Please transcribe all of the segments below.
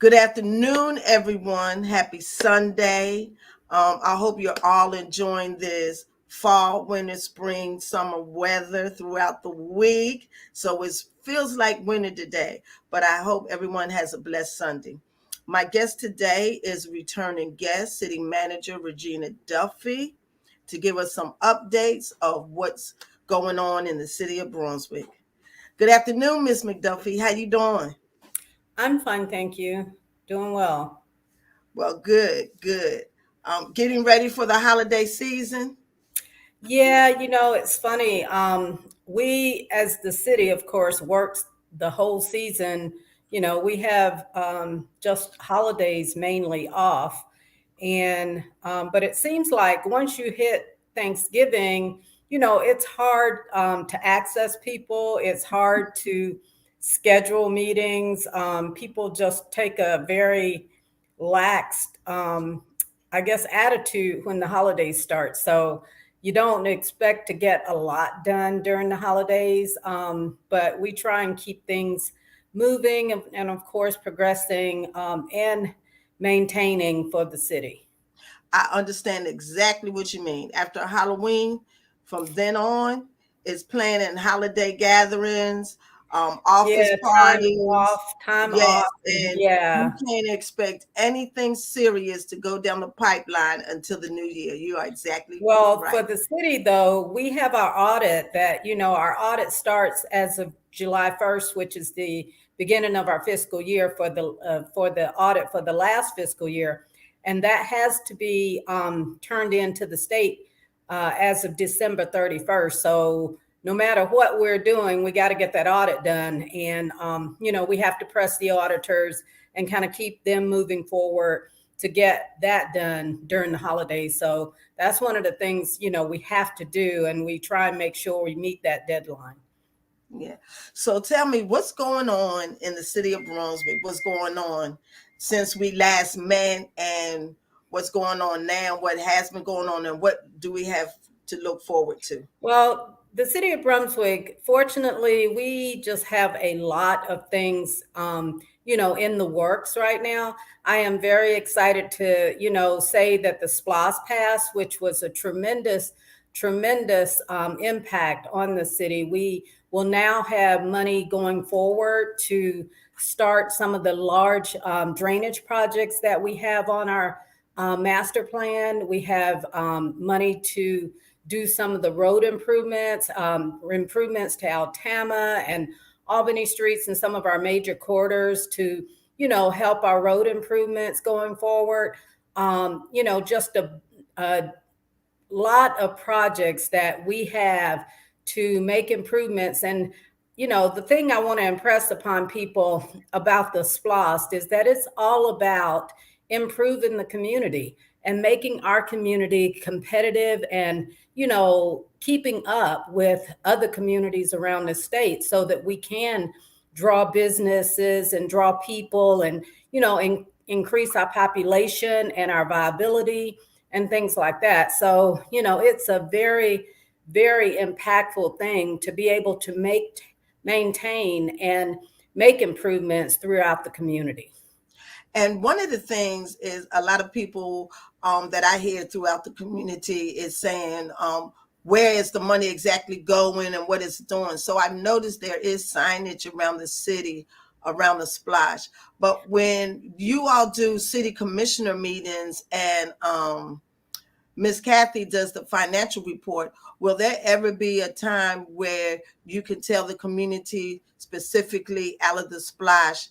Good afternoon, everyone. Happy Sunday. I hope you're all enjoying this fall, winter, spring, summer weather throughout the week. So it feels like winter today, but I hope everyone has a blessed Sunday. My guest today is returning guest, City Manager Regina Duffy, to give us some updates of what's going on in the city of Brunswick. Good afternoon, Miss McDuffie. How you doing? I'm fine, thank you. Doing well. Well, good, good. Getting ready for the holiday season. Yeah, it's funny. We, as the city, of course, works the whole season. We have just holidays mainly off, and but it seems like once you hit Thanksgiving, it's hard to access people. It's hard to schedule meetings. People just take a very laxed, I guess, attitude when the holidays start. So you don't expect to get a lot done during the holidays, but we try and keep things moving and of course, progressing and maintaining for the city. I understand exactly what you mean. After Halloween, from then on, it's planning holiday gatherings, office Yeah, parties. time Yes, off, and and you yeah. can't expect anything serious to go down the pipeline until the new year. You are exactly Well, for right. the city though, we have our audit that, our audit starts as of July 1st, which is the beginning of our fiscal year for the audit for the last fiscal year. And that has to be turned into the state as of December 31st. So no matter what we're doing, we got to get that audit done. And, we have to press the auditors and kind of keep them moving forward to get that done during the holidays. So that's one of the things, we have to do. And we try and make sure we meet that deadline. Yeah. So tell me what's going on in the city of Brunswick? What's going on since we last met and what's going on now? What has been going on and what do we have to look forward to? Well, the city of Brunswick, fortunately, we just have a lot of things, in the works right now. I am very excited to, say that the SPLOS pass, which was a tremendous impact on the city. We will now have money going forward to start some of the large drainage projects that we have on our master plan. We have money to do some of the road improvements to Altama and Albany streets and some of our major corridors to, help our road improvements going forward. Just a lot of projects that we have to make improvements. And, the thing I want to impress upon people about the SPLOST is that it's all about improving the community and making our community competitive and, keeping up with other communities around the state so that we can draw businesses and draw people and, increase our population and our viability and things like that. So, it's a very, very impactful thing to be able to maintain, and make improvements throughout the community. And one of the things is a lot of people that I hear throughout the community is saying, where is the money exactly going and what it's doing? So I've noticed there is signage around the city around the splash. But when you all do city commissioner meetings and Miss Kathy does the financial report, will there ever be a time where you can tell the community specifically out of the splash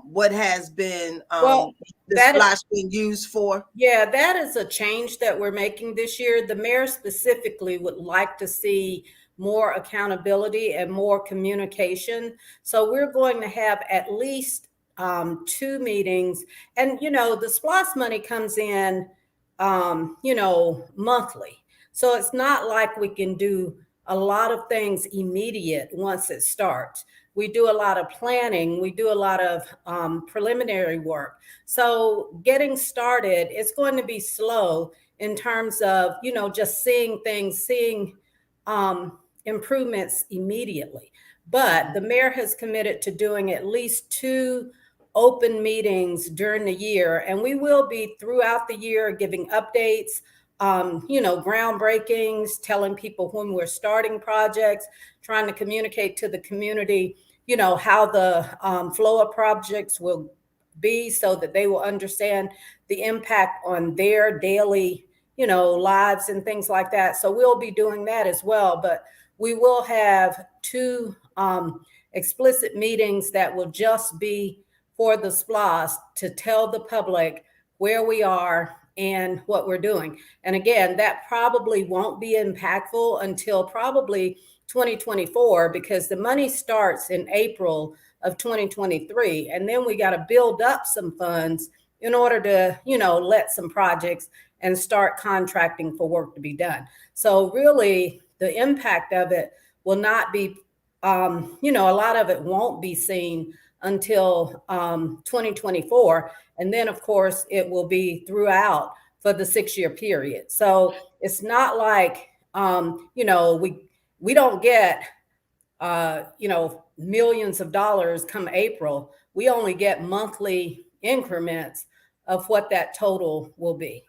what has been Well, the that splash being used for? Yeah, that is a change that we're making this year. The mayor specifically would like to see more accountability and more communication. So we're going to have at least two meetings. And, the SPLOS money comes in, monthly. So it's not like we can do a lot of things immediate once it starts. We do a lot of planning, we do a lot of preliminary work. So getting started, it's going to be slow in terms of, just seeing things, seeing improvements immediately. But the mayor has committed to doing at least two open meetings during the year, and we will be throughout the year giving updates, groundbreakings, telling people when we're starting projects, trying to communicate to the community, how the flow of projects will be so that they will understand the impact on their daily, lives and things like that. So we'll be doing that as well. But we will have two explicit meetings that will just be for the SPLOST to tell the public where we are and what we're doing. And again, that probably won't be impactful until probably 2024, because the money starts in April of 2023. And then we got to build up some funds in order to, let some projects and start contracting for work to be done. So really, the impact of it will not be, a lot of it won't be seen until 2024. And then, of course, it will be throughout for the 6-year period. So it's not like, we don't get, millions of dollars come April. We only get monthly increments of what that total will be.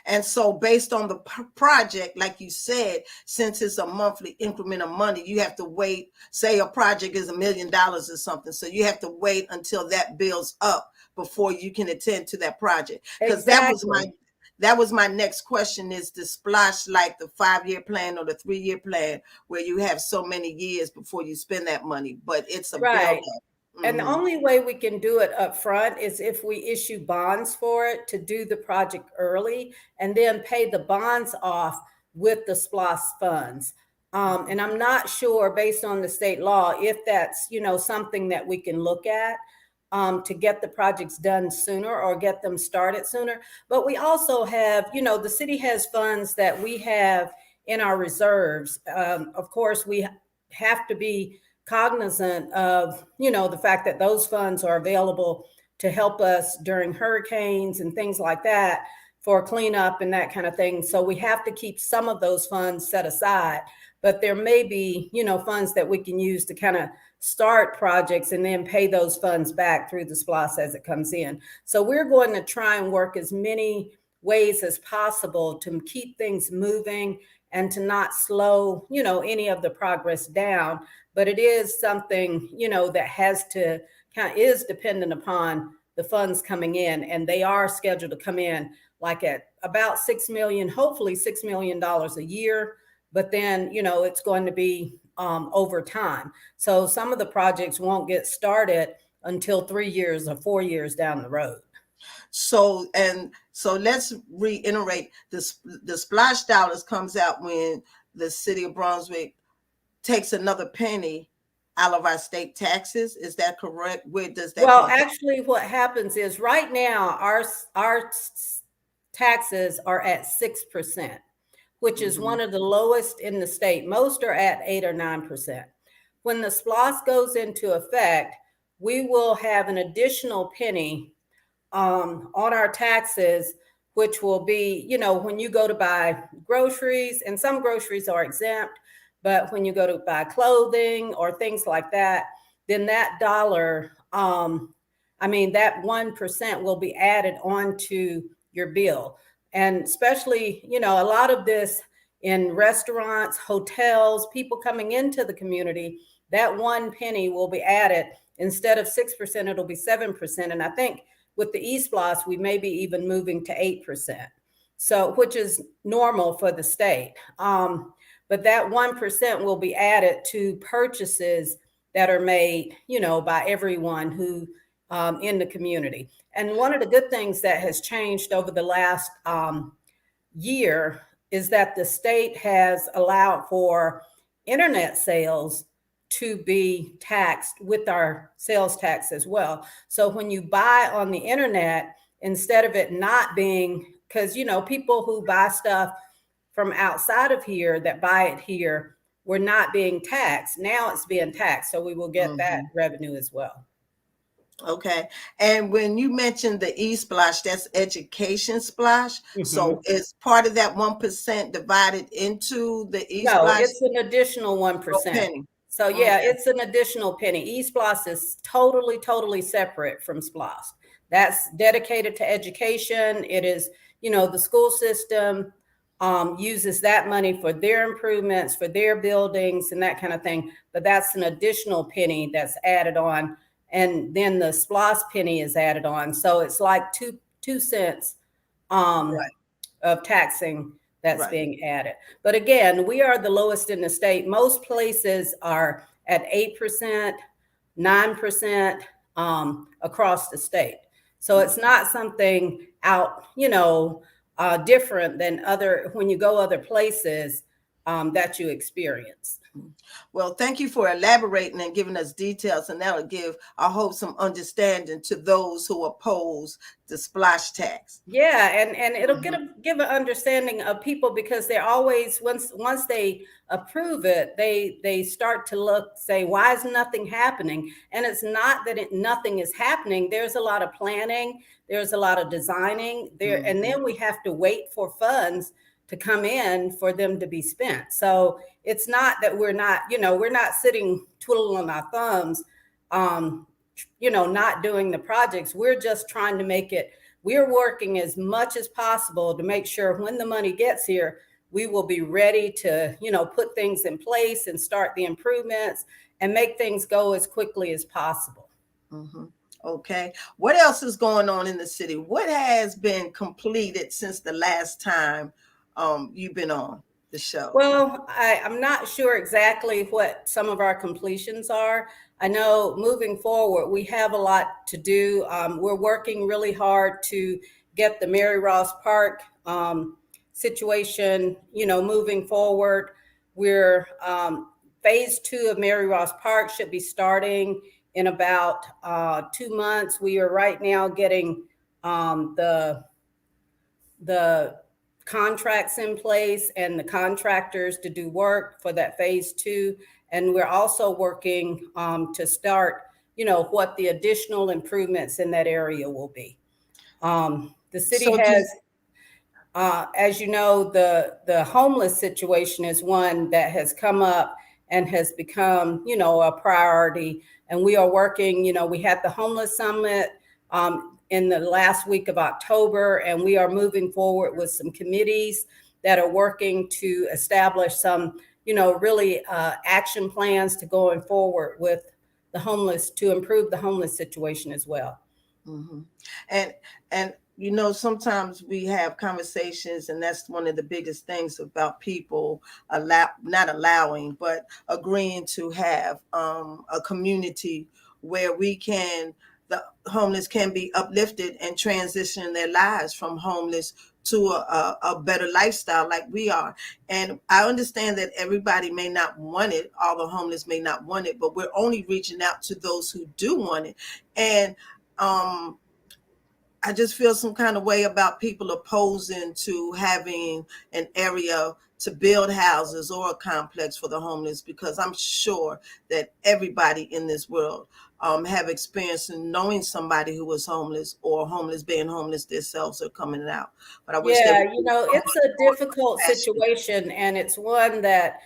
And so based on the project, like you said, since it's a monthly increment of money, you have to wait. Say a project is $1 million or something. So you have to wait until that builds up before you can attend to that project. Because that was my next question: is the splash like the 5-year plan or the 3-year plan, where you have so many years before you spend that money, but it's a right. build up? And the only way we can do it up front is if we issue bonds for it to do the project early and then pay the bonds off with the SPLOST funds. And I'm not sure, based on the state law, if that's, something that we can look at to get the projects done sooner or get them started sooner. But we also have, the city has funds that we have in our reserves. Of course, we have to be cognizant of, the fact that those funds are available to help us during hurricanes and things like that, for cleanup and that kind of thing. So we have to keep some of those funds set aside, but there may be, funds that we can use to kind of start projects and then pay those funds back through the SPLOST as it comes in. So we're going to try and work as many ways as possible to keep things moving and to not slow, any of the progress down. But it is something, that has to is dependent upon the funds coming in, and they are scheduled to come in like at about $6 million, hopefully $6 million a year. But then, it's going to be over time. So some of the projects won't get started until 3 years or 4 years down the road. So let's reiterate this: the splash dollars comes out when the city of Brunswick takes another penny out of our state taxes. Is that correct? Where does that Well, come actually, what happens is right now our taxes are at 6%, which is one of the lowest in the state. Most are at 8 or 9%. When the SPLOST goes into effect, we will have an additional penny on our taxes, which will be, when you go to buy groceries, and some groceries are exempt, but when you go to buy clothing or things like that, then that dollar, that 1% will be added onto your bill. And especially, a lot of this in restaurants, hotels, people coming into the community, that 1 penny will be added. Instead of 6%, it'll be 7%. And I think with the eSPLOST, we may be even moving to 8%. So, which is normal for the state. But that 1% will be added to purchases that are made, by everyone who in the community. And one of the good things that has changed over the last year is that the state has allowed for internet sales to be taxed with our sales tax as well. So when you buy on the internet, instead of it not being, because, people who buy stuff from outside of here that buy it here were not being taxed. Now it's being taxed. So we will get that revenue as well. Okay. And when you mentioned the eSplash, that's education splash. So is part of that 1% divided into the eSplash? No, it's an additional 1%. penny. So yeah, Okay. it's an additional penny. eSPLOS is totally separate from SPLOS. That's dedicated to education. It is, the school system uses that money for their improvements, for their buildings and that kind of thing. But that's an additional penny that's added on. And then the SPLOS penny is added on. So it's like two cents um, Right. of taxing that's Right. being added. But again, we are the lowest in the state. Most places are at 8%, 9% across the state. So it's not something out, different than other when you go other places that you experience. Well, thank you for elaborating and giving us details, and that'll give, I hope, some understanding to those who oppose the splash tax. Yeah, and it'll Mhm. give an understanding of people because they're always once they approve it, they start to say, why is nothing happening? And it's not that nothing is happening. There's a lot of planning, there's a lot of designing there, and Mhm. then we have to wait for funds to come in for them to be spent. So it's not that we're not sitting twiddling our thumbs, um, not doing the projects. We're just trying to make it we're working as much as possible to make sure when the money gets here, we will be ready to, put things in place and start the improvements and make things go as quickly as possible. Mhm. Okay. What else is going on in the city? What has been completed since the last time you've been on the show? Well, I'm not sure exactly what some of our completions are. I know moving forward, we have a lot to do. We're working really hard to get the Mary Ross Park situation, moving forward. We're phase 2 of Mary Ross Park should be starting in about 2 months. We are right now getting the contracts in place and the contractors to do work for that phase 2. And we're also working to start, what the additional improvements in that area will be. The city So has, just as you know, the homeless situation is one that has come up and has become, a priority. And we are working, we had the homeless summit in the last week of October, and we are moving forward with some committees that are working to establish some, really action plans to going forward with the homeless to improve the homeless situation as well. mhm. and and sometimes we have conversations, and that's one of the biggest things about people not allowing, but agreeing to have a community where the homeless can be uplifted and transition their lives from homeless to a better lifestyle like we are. And I understand that everybody may not want it, all the homeless may not want it, but we're only reaching out to those who do want it. And um I just feel some kind of way about people opposing to having an area to build houses or a complex for the homeless, because I'm sure that everybody in this world have experience in knowing somebody who was homeless, or homeless being homeless themselves, or coming out. But I wish there Yeah, would be so it's much a more difficult compassion. situation, and it's one that,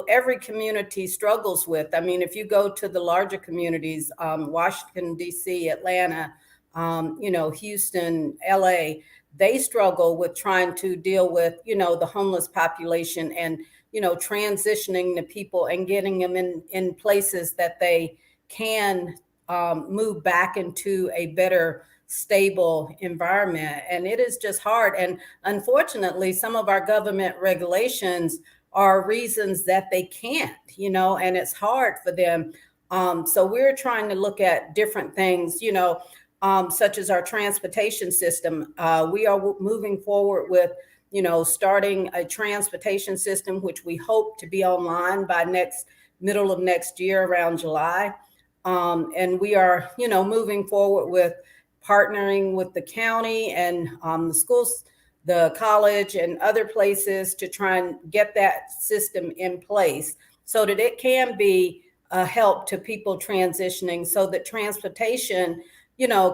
every community struggles with. I mean, if you go to the larger communities, Washington, D.C., Atlanta, Houston, L.A., they struggle with trying to deal with, the homeless population and, transitioning the people and getting them in places that they can move back into a better stable environment. And it is just hard. And unfortunately, some of our government regulations are reasons that they can't, and it's hard for them. So we're trying to look at different things, such as our transportation system. We are moving forward with, starting a transportation system, which we hope to be online by middle of next year, around July. And we are, moving forward with partnering with the county and the schools, the college, and other places to try and get that system in place so that it can be a help to people transitioning, so that transportation,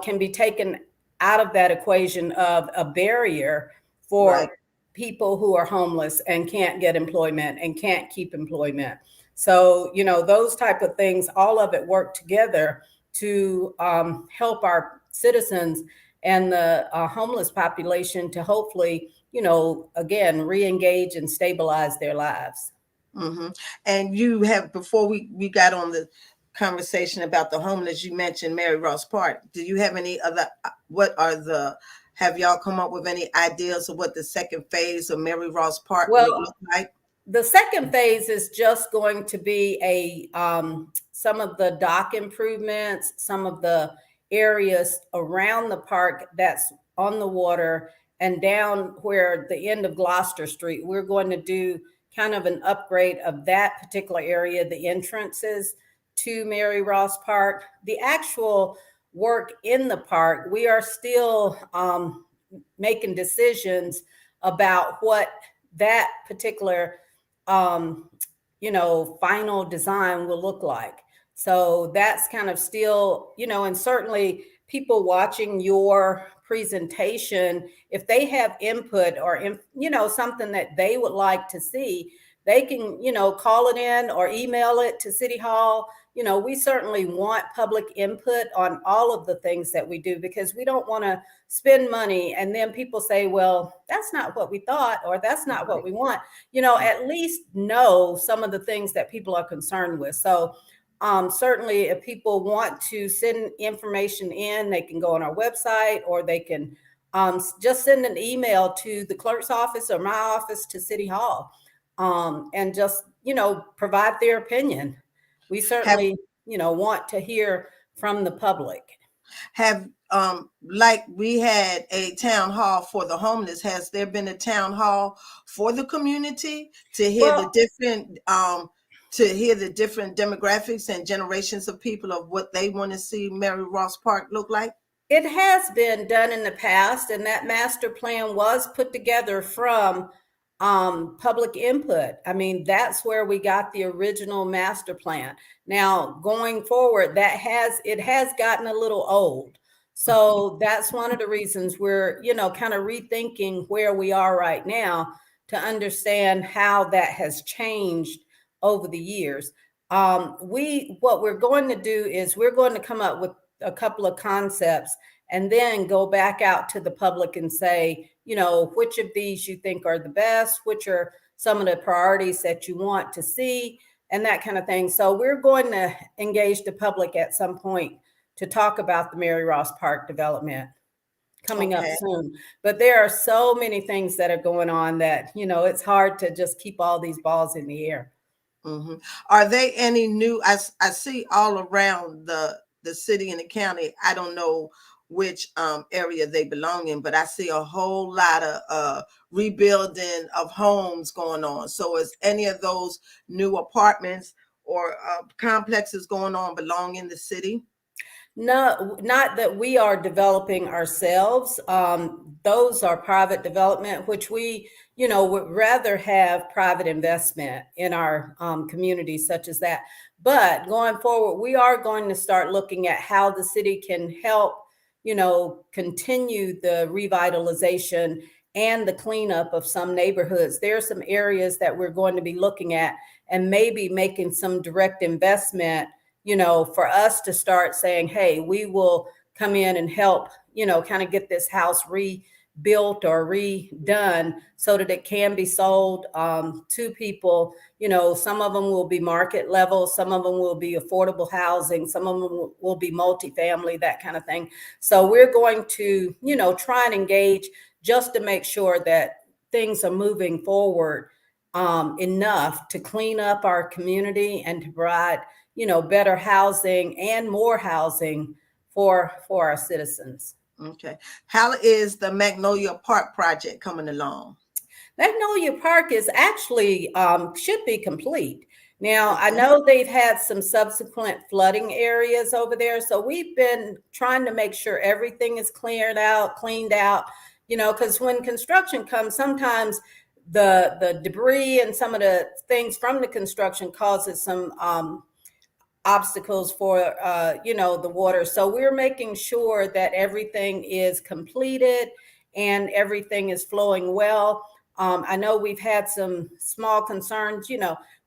can be taken out of that equation of a barrier Right. for people who are homeless and can't get employment and can't keep employment. So, those type of things, all of it work together to help our citizens and the homeless population to hopefully, again, re-engage and stabilize their lives. Hmm. And you have, before we got on the conversation about the homeless, you mentioned Mary Ross Park. Do you have any other, have y'all come up with any ideas of what the second phase of Mary Ross Park would Well, look like? the second phase is just going to be some of the dock improvements, some of the areas around the park that's on the water, and down where the end of Gloucester Street. We're going to do kind of an upgrade of that particular area, the entrances to Mary Ross Park. The actual work in the park, we are still making decisions about what that particular um, final design will look like. So that's kind of still, and certainly people watching your presentation, if they have input or, something that they would like to see, they can, call it in or email it to City Hall. We certainly want public input on all of the things that we do, because we don't want to spend money and then people say, well, that's not what we thought, or that's not what we want. At least know some of the things that people are concerned with. So certainly if people want to send information in, they can go on our website, or they can just send an email to the clerk's office or my office to City Hall, and just, provide their opinion. We Have certainly, want to hear from the public. have like we had a town hall for the homeless, has there been a town hall for the community to hear the Well, different demographics and generations of people of what they want to see Mary Ross Park look like? it has been done in the past, and that master plan was put together from public input. I mean, that's where we got the original master plan. Now, going forward, it has gotten a little old. So that's one of the reasons we're, kind of rethinking where we are right now, to understand how that has changed over the years. What we're going to do is we're going to come up with a couple of concepts, and then go back out to the public and say, which of these you think are the best, which are some of the priorities that you want to see, and that kind of thing. So we're going to engage the public at some point to talk about the Mary Ross Park development coming up Okay. soon. But there are so many things that are going on that, it's hard to just keep all these balls in the air. Hmm. Are they any new? I see all around the city and the county. I don't know which area they belong in, but I see a whole lot of rebuilding of homes going on. So is any of those new apartments or complexes going on belong in the city? No, not that we are developing ourselves. Those are private development, which we, would rather have private investment in our communities such as that. But going forward, we are going to start looking at how the city can help, continue the revitalization and the cleanup of some neighborhoods. There are some areas that we're going to be looking at, and maybe making some direct investment, for us to start saying, hey, we will come in and help, kind of get this house rebuilt or redone so that it can be sold to people. Some of them will be market level, some of them will be affordable housing, some of them will be multifamily, that kind of thing. So we're going to, try and engage just to make sure that things are moving forward enough to clean up our community and to provide, better housing and more housing for our citizens. Okay. How is the Magnolia Park project coming along? Magnolia Park is actually should be complete. Now, I Okay. know they've had some subsequent flooding areas over there, so we've been trying to make sure everything is cleared out, cleaned out, because when construction comes, sometimes the debris and some of the things from the construction causes some obstacles for the water. So we're making sure that everything is completed and everything is flowing well. I know we've had some small concerns,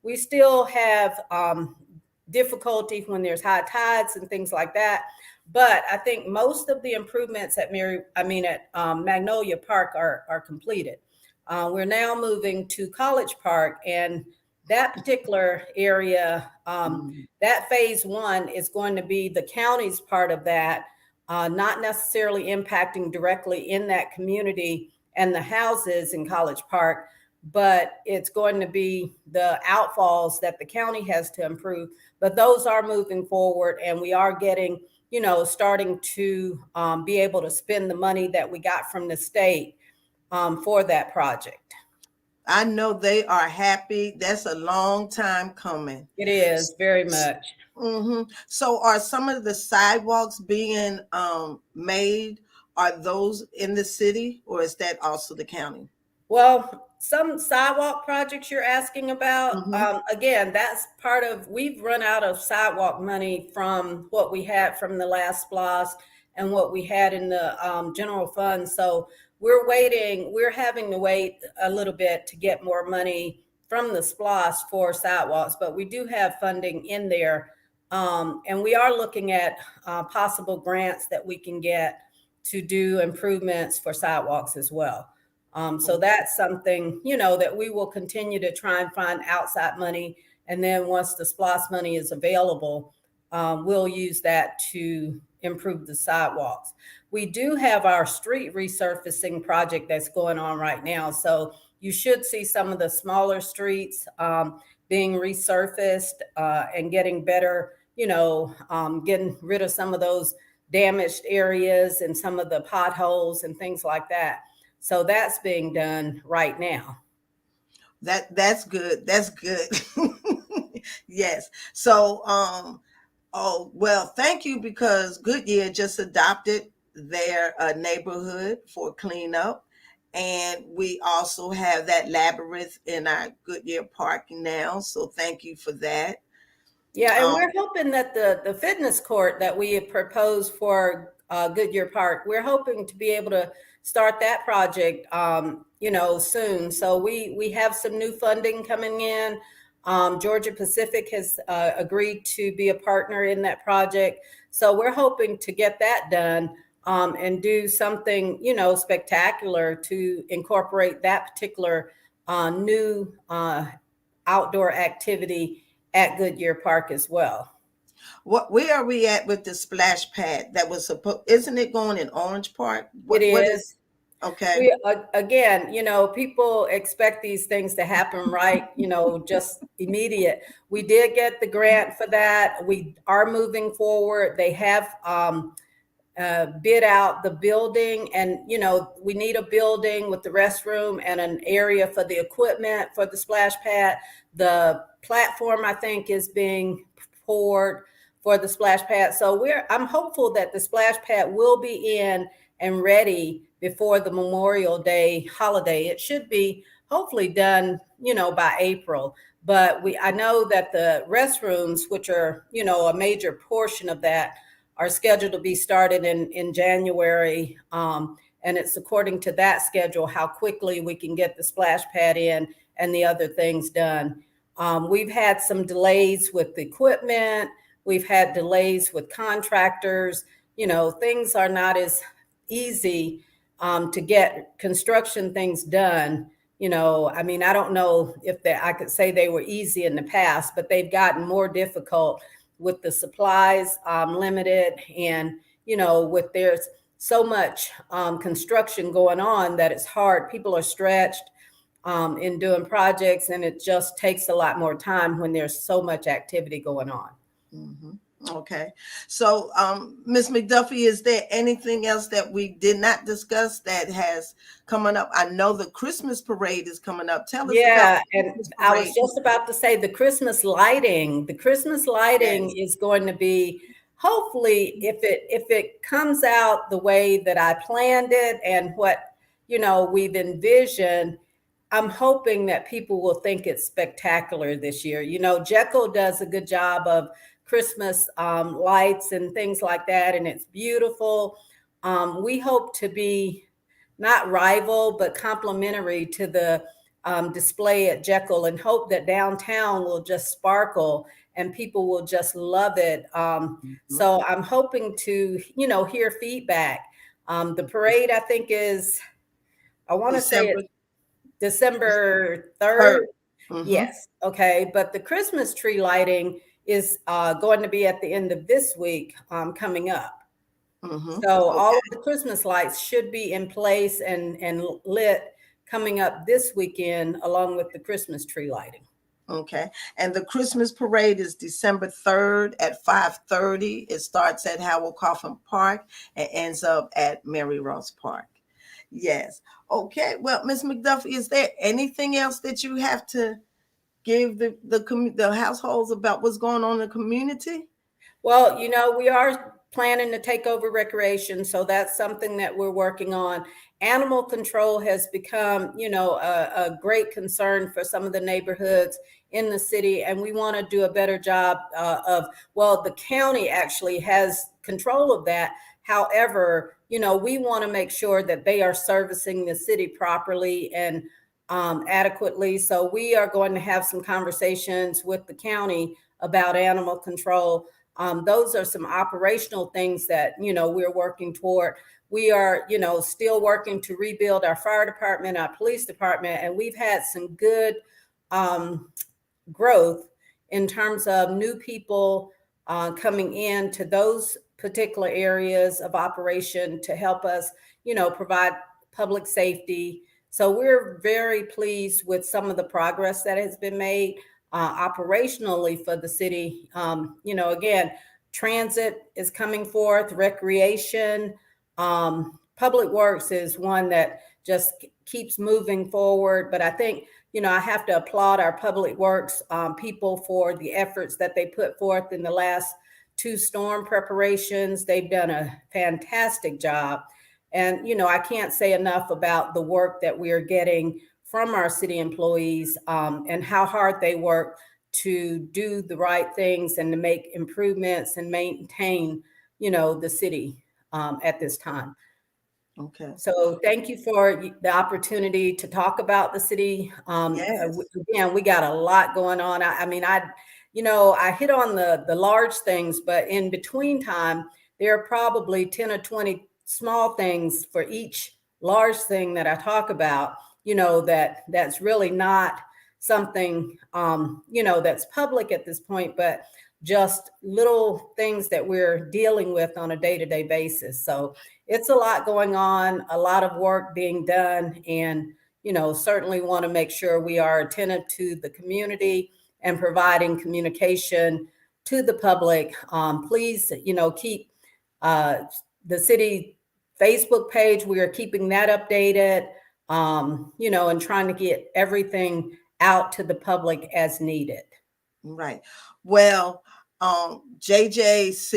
We still have difficulty when there's high tides and things like that. But I think most of the improvements at Magnolia Park are completed. We're now moving to College Park, and that particular area, that phase one is going to be the county's part of that, not necessarily impacting directly in that community and the houses in College Park, but it's going to be the outfalls that the county has to improve. But those are moving forward, and we are getting, starting to be able to spend the money that we got from the state for that project. I know they are happy. That's a long time coming. It is very much. So are some of the sidewalks being made, are those in the city, or is that also the county? Well, some sidewalk projects you're asking about, Mm-hmm. again, that's part of, we've run out of sidewalk money from what we had from the last SPLOST and what we had in the general fund. So we're having to wait a little bit to get more money from the SPLOST for sidewalks, but we do have funding in there. And we are looking at possible grants that we can get to do improvements for sidewalks as well. So that's something, that we will continue to try and find outside money. And then once the SPLOST money is available, we'll use that to improve the sidewalks. We do have our street resurfacing project that's going on right now. So you should see some of the smaller streets being resurfaced and getting better, getting rid of some of those damaged areas and some of the potholes and things like that. So that's being done right now. That's good. That's good. Yes. So oh well, thank you, because Goodyear just adopted their neighborhood for cleanup. And we also have that labyrinth in our Goodyear Park now. So thank you for that. Yeah, and Um, we're hoping that the fitness court that we have proposed for Goodyear Park, we're hoping to be able to start that project, soon. So we have some new funding coming in. Georgia Pacific has agreed to be a partner in that project. So we're hoping to get that done and do something, spectacular to incorporate that particular new outdoor activity at Goodyear Park as well. where are we at with the splash pad that was supposed? Isn't it going in Orange Park? It What is? is. Okay. We again, people expect these things to happen right, just immediate. We did get the grant for that. We are moving forward. They have bid out the building, and we need a building with the restroom and an area for the equipment for the splash pad. The platform, I think, is being poured for the splash pad. So I'm hopeful that the splash pad will be in and ready before the Memorial Day holiday. It should be hopefully done, by April. But I know that the restrooms, which are, a major portion of that, are scheduled to be started in January. And it's according to that schedule how quickly we can get the splash pad in and the other things done. We've had some delays with the equipment. We've had delays with contractors. Things are not as easy to get construction things done. I don't know if I could say they were easy in the past, but they've gotten more difficult with the supplies limited, and with there's so much construction going on that it's hard. People are stretched in doing projects, and it just takes a lot more time when there's so much activity going on. Mm-hmm. Okay. So, Ms. McDuffie, is there anything else that we did not discuss that has coming up? I know the Christmas parade is coming up. Tell us about Yeah, the and Christmas I was parade. just about to say the Christmas lighting. The Christmas lighting Yes. is going to be, hopefully, if it comes out the way that I planned it and what we've envisioned, I'm hoping that people will think it's spectacular this year. Jekyll does a good job of Christmas lights and things like that, and it's beautiful. We hope to be not rival, but complementary to the display at Jekyll, and hope that downtown will just sparkle and people will just love it. Mhm. So I'm hoping to, hear feedback. The parade, I think, is, I want to say December it December 3rd. 3rd. Mm-hmm. Yes. Okay. But the Christmas tree lighting is going to be at the end of this week, coming up. Mm-hmm. So all Okay. of the Christmas lights should be in place and lit coming up this weekend, along with the Christmas tree lighting. Okay. And the Christmas parade is December 3rd at 5:30. It starts at Howell Coffin Park and ends up at Mary Ross Park. Yes. Okay. Well, Miss McDuffie, is there anything else that you have to give the households about what's going on in the community? Well, we are planning to take over recreation, so that's something that we're working on. Animal control has become, a great concern for some of the neighborhoods in the city, and we want to do a better job well, the county actually has control of that. However, we want to make sure that they are servicing the city properly and adequately. So we are going to have some conversations with the county about animal control. Those are some operational things that, we're working toward. We are, still working to rebuild our fire department, our police department, and we've had some good um, growth in terms of new people coming in to those particular areas of operation to help us, provide public safety. So we're very pleased with some of the progress that has been made operationally for the city. Again, transit is coming forth, recreation, public works is one that just keeps moving forward. But I think, I have to applaud our public works people for the efforts that they put forth in the last two storm preparations. They've done a fantastic job. And, I can't say enough about the work that we are getting from our city employees and how hard they work to do the right things and to make improvements and maintain, the city at this time. Okay. So thank you for the opportunity to talk about the city. Yes. Again, we got a lot going on. I mean, I hit on the large things, but in between time, there are probably 10 or 20 small things for each large thing that I talk about, that's really not something, that's public at this point, but just little things that we're dealing with on a day-to-day basis. So it's a lot going on, a lot of work being done, and certainly want to make sure we are attentive to the community and providing communication to the public. Please, keep the city Facebook page. We are keeping that updated, and trying to get everything out to the public as needed. Right. Well, JJ's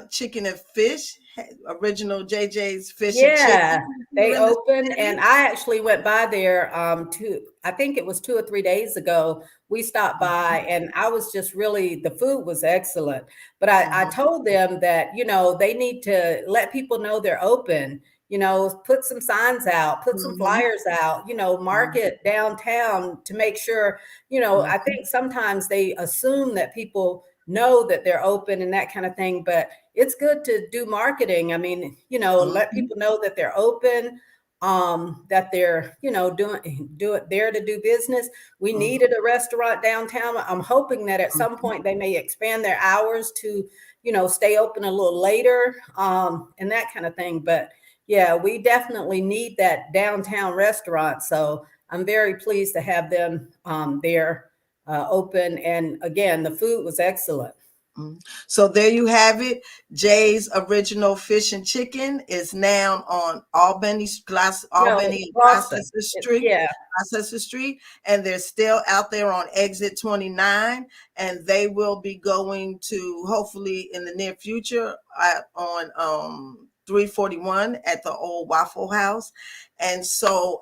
chicken and fish, original JJ's fish and Yeah, chicken here they in the open, and city. I actually went by there I think it was 2 or 3 days ago. We stopped by, Mhm, and I was just really, the food was excellent. But I mhm, told them that, they need to let people know they're open, put some signs out, put some mhm, flyers out, mhm, market downtown to make sure, I mhm, think sometimes they assume that people know that they're open and that kind of thing, but it's good to do marketing. I mean, let mhm, people know that they're open, that they're, do it there to do business. We mhm, needed a restaurant downtown. I'm hoping that at some mhm, point they may expand their hours to, stay open a little later, and that kind of thing. But yeah, we definitely need that downtown restaurant. So I'm very pleased to have them there open. And again, the food was excellent. mhm. So there you have it. Jay's original fish and chicken is now on No, Albany and Boston. Yeah. Processor Street, and they're still out there on exit 29, and they will be going to hopefully in the near future on 341 at the old Waffle House. And so,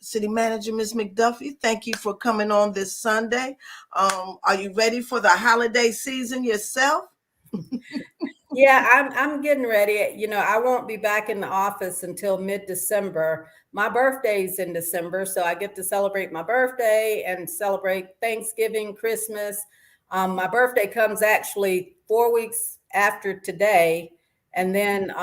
City Manager Ms. McDuffie, thank you for coming on this Sunday. Are you ready for the holiday season yourself? Yeah, I'm getting ready. You know, I won't be back in the office until mid-December. My birthday's in December, so I get to celebrate my birthday and celebrate Thanksgiving, Christmas. My birthday comes actually 4 weeks after today, and then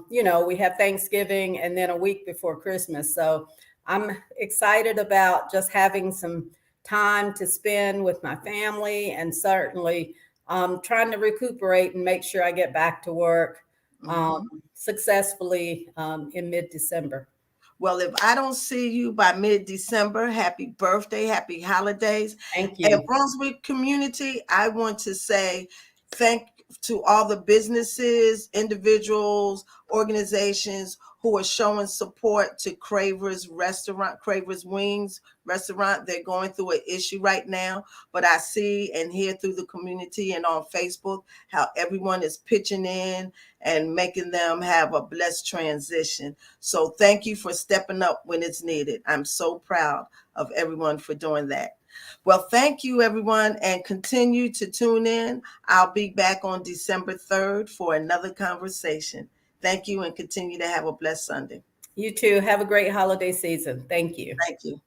you know, we have Thanksgiving and then a week before Christmas. So I'm excited about just having some time to spend with my family, and certainly trying to recuperate and make sure I get back to work um, Mhm. successfully in mid-December. Well, if I don't see you by mid-December, happy birthday, happy holidays. Thank And you. Brunswick community, I want to say thank to all the businesses, individuals, organizations who are showing support to Craver's restaurant, Craver's Wings restaurant. They're going through an issue right now, but I see and hear through the community and on Facebook how everyone is pitching in and making them have a blessed transition. So thank you for stepping up when it's needed. I'm so proud of everyone for doing that. Well, thank you, everyone, and continue to tune in. I'll be back on December 3rd for another conversation. Thank you, and continue to have a blessed Sunday. You too. Have a great holiday season. Thank you. Thank you.